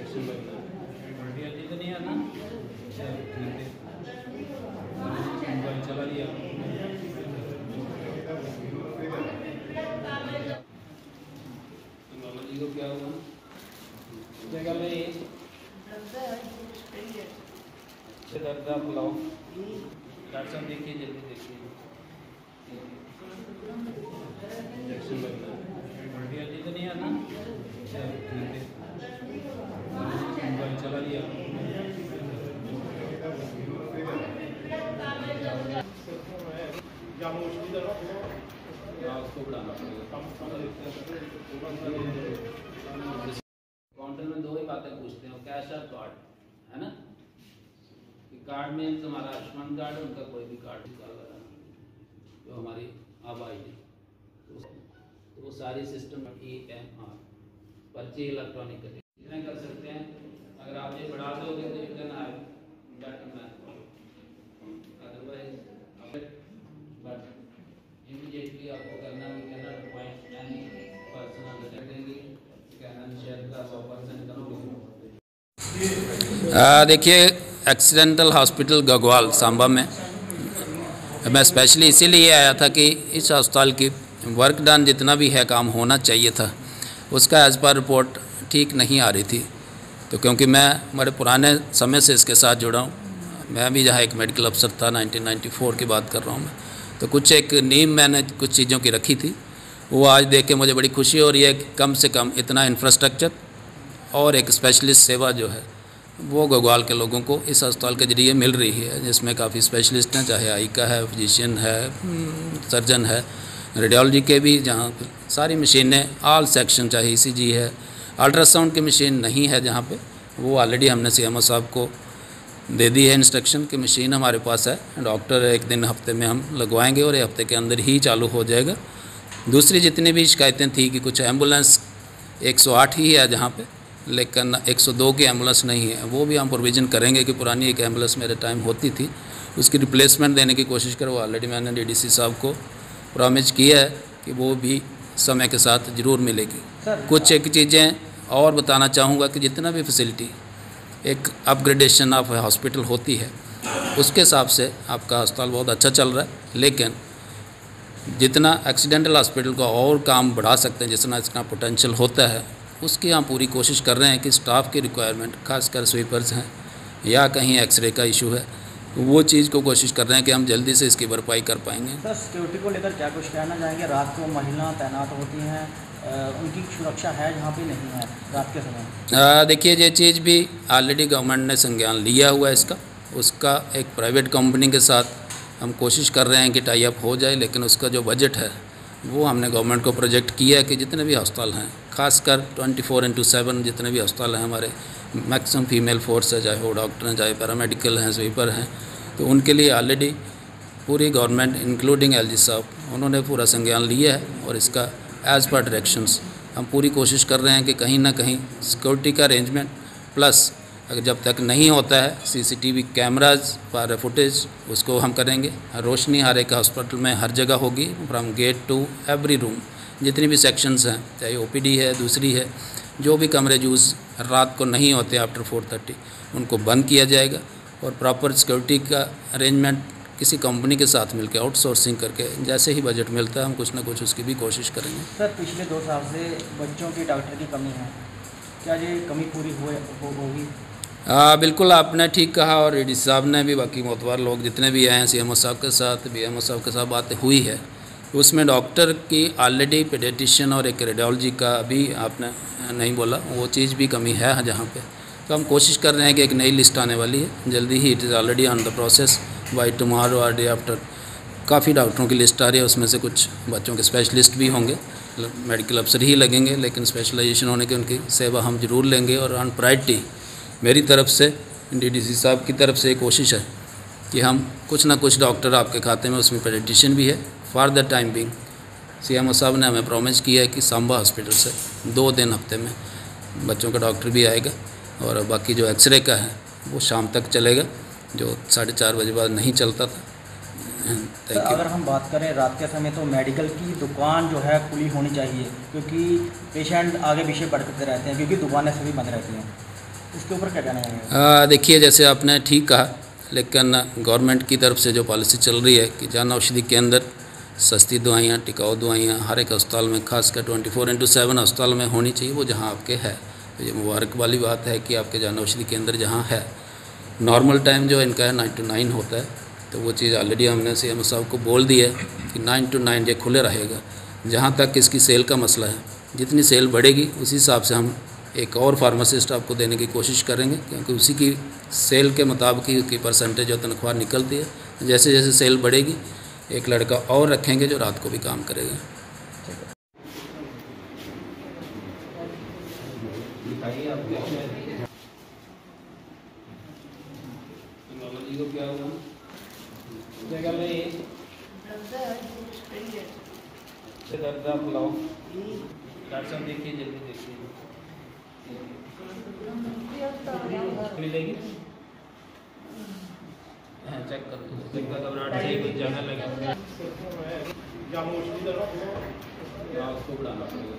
तो नहीं आता। मोबाइल चला लिया। मामा जी को क्या हुआ? जगह में अच्छे दर्द आप लाओ। डॉक्टर साहब देखिए, जल्दी देखिए। इंजेक्शन लगना है। तो नहीं आता। मोबाइल चला लिया। उसको बढ़ाना पड़ेगा। काउंटर में दो ही बातें पूछते हैं, कैश और कार्ड, है ना? कार्ड में तुम्हारा आयुष्मान कार्ड, उनका कोई भी कार्ड जो हमारी आबादी, तो वो सारी सिस्टम EMR पर्ची इलेक्ट्रॉनिक इतने कर सकते हैं। अगर आप ये बढ़ा दोगे तो इतना है better math, otherwise but immediately आपको करना भी कहना पॉइंट एनी पर्सनल देंगे कैनन शेयर का 100% कम। देखिए, एक्सीडेंटल हॉस्पिटल गगवाल सांबा में मैं स्पेशली इसीलिए आया था कि इस अस्पताल की वर्क डन जितना भी है काम होना चाहिए था, उसका एज़ पर रिपोर्ट ठीक नहीं आ रही थी। तो क्योंकि मैं बड़े पुराने समय से इसके साथ जुड़ा हूँ, मैं भी जहाँ एक मेडिकल अफसर था 1994 की बात कर रहा हूँ मैं, तो कुछ एक नींव मैंने कुछ चीज़ों की रखी थी, वो आज देख के मुझे बड़ी खुशी हो रही है कि कम से कम इतना इंफ्रास्ट्रक्चर और एक स्पेशलिस्ट सेवा जो है वो गगवाल के लोगों को इस अस्पताल के जरिए मिल रही है, जिसमें काफ़ी स्पेशलिस्ट हैं, चाहे आई का है, फिजिशियन है, सर्जन है, रेडियोलॉजी के भी, जहाँ सारी मशीनें ऑल सेक्शन, चाहे ECG है, अल्ट्रासाउंड की मशीन नहीं है जहाँ पे, वो ऑलरेडी हमने CMO साहब को दे दी है इंस्ट्रक्शन कि मशीन हमारे पास है, डॉक्टर एक दिन हफ्ते में हम लगवाएंगे और हफ्ते के अंदर ही चालू हो जाएगा। दूसरी जितनी भी शिकायतें थी कि कुछ एम्बुलेंस 108 ही है जहाँ पे, लेकिन 102 की एम्बुलेंस नहीं है, वो भी हम प्रोविज़न करेंगे कि पुरानी एक एम्बुलेंस मेरे टाइम होती थी उसकी रिप्लेसमेंट देने की कोशिश करो। ऑलरेडी मैंने DDC साहब को प्रॉमिस किया है कि वो भी समय के साथ ज़रूर मिलेगी। कुछ एक चीज़ें और बताना चाहूँगा कि जितना भी फैसिलिटी एक अपग्रेडेशन ऑफ हॉस्पिटल होती है, उसके हिसाब से आपका अस्पताल बहुत अच्छा चल रहा है, लेकिन जितना एक्सीडेंटल हॉस्पिटल का और काम बढ़ा सकते हैं, जितना इसका पोटेंशियल होता है, उसकी हम पूरी कोशिश कर रहे हैं कि स्टाफ की रिक्वायरमेंट, खासकर स्वीपर्स हैं या कहीं एक्सरे का इशू है, वो चीज़ को कोशिश कर रहे हैं कि हम जल्दी से इसकी भरपाई कर पाएंगे। सर, सिक्योरिटी को लेकर क्या कुछ कहना चाहेंगे? रात को महिला तैनात होती हैं, उनकी सुरक्षा है जहाँ पे नहीं है रात के समय? देखिए, ये चीज़ भी ऑलरेडी गवर्नमेंट ने संज्ञान लिया हुआ है उसका एक प्राइवेट कंपनी के साथ हम कोशिश कर रहे हैं कि टाई अप हो जाए, लेकिन उसका जो बजट है वो हमने गवर्नमेंट को प्रोजेक्ट किया है कि जितने भी अस्पताल हैं, खासकर 24/7 जितने भी अस्पताल हैं हमारे, मैक्सिमम फीमेल फोर्स है, चाहे वो डॉक्टर हैं, चाहे पैरामेडिकल हैं, स्वीपर हैं, तो उनके लिए ऑलरेडी पूरी गवर्नमेंट इंक्लूडिंग LG साहब उन्होंने पूरा संज्ञान लिया है और इसका एज़ पर डायरेक्शंस हम पूरी कोशिश कर रहे हैं कि कहीं ना कहीं सिक्योरिटी का अरेंजमेंट प्लस अगर जब तक नहीं होता है CCTV कैमराज फॉर फुटेज उसको हम करेंगे। रोशनी हर एक हॉस्पिटल में हर जगह होगी, from gate to every room, जितनी भी सेक्शंस हैं, चाहे OPD है, दूसरी है, जो भी कमरे यूज़ रात को नहीं होते आफ्टर 4:30 उनको बंद किया जाएगा और प्रॉपर सिक्योरिटी का अरेंजमेंट किसी कंपनी के साथ मिलकर आउटसोर्सिंग करके जैसे ही बजट मिलता है हम कुछ ना कुछ उसकी भी कोशिश करेंगे। सर, पिछले 2 साल से बच्चों की डॉक्टर की कमी है, क्या ये कमी पूरी होगी? बिल्कुल, आपने ठीक कहा और AD साहब ने भी, बाकी मोतबर लोग जितने भी आए हैं, CMO साहब के साथ, BMO साहब के साथ बातें हुई है, उसमें डॉक्टर की ऑलरेडी पेडियाट्रिशियन और एक रेडियोलॉजी का भी आपने नहीं बोला, वो चीज़ भी कमी है जहाँ पे। तो हम कोशिश कर रहे हैं कि एक नई लिस्ट आने वाली है जल्दी ही, it is already on the process, by tomorrow और डे आफ्टर काफ़ी डॉक्टरों की लिस्ट आ रही है, उसमें से कुछ बच्चों के स्पेशलिस्ट भी होंगे, मेडिकल अफसर ही लगेंगे, लेकिन स्पेशलाइजेशन होने की उनकी सेवा हम ज़रूर लेंगे। और ऑन प्रायोरिटी मेरी तरफ से, DDC साहब की तरफ से कोशिश है कि हम कुछ ना कुछ डॉक्टर आपके खाते में, उसमें पेडियाट्रिशियन भी है for the time being. CMO साहब ने हमें प्रॉमिस किया है कि सांबा हॉस्पिटल से 2 दिन हफ्ते में बच्चों का डॉक्टर भी आएगा और बाकी जो एक्सरे का है वो शाम तक चलेगा, जो 4:30 बजे बाद नहीं चलता था। तो अगर हम बात करें रात के समय, तो मेडिकल की दुकान जो है खुली होनी चाहिए, क्योंकि पेशेंट आगे पीछे भटकते रहते हैं, क्योंकि दुकानें सभी बंद रहती हैं। उसके ऊपर क्या कहना है? देखिए, जैसे आपने ठीक कहा, लेकिन गवर्नमेंट की तरफ से जो पॉलिसी चल रही है कि जन औषधि केंद्र, सस्ती दवाइयाँ, टिकाऊ दवाइयाँ हर एक अस्पताल में, खासकर 24/7 अस्पताल में होनी चाहिए, वो जहाँ आपके है। तो ये मुबारक वाली बात है कि आपके जन औषधि केंद्र जहाँ है, नॉर्मल टाइम जो इनका है 9 to 9 होता है, तो वो चीज़ ऑलरेडी हमने CM साहब को बोल दी है कि 9 to 9 ये खुले रहेगा। जहाँ तक इसकी सेल का मसला है, जितनी सेल बढ़ेगी उसी हिसाब से हम एक और फार्मासिस्ट आपको देने की कोशिश करेंगे, क्योंकि उसी की सेल के मुताबिक ही उसकी परसेंटेज और तनख्वाह निकलती है। जैसे जैसे सेल बढ़ेगी एक लड़का और रखेंगे जो रात को भी काम करेगा। क्या हुआ? जगह में दर्द आप लाओ, डॉक्टर साहब देखिए, जल्दी देखिए, मिलेगी। हाँ, चेक कर लो, घबराहट से कुछ ज़्यादा लगे, उसको बढ़ाना पड़ेगा।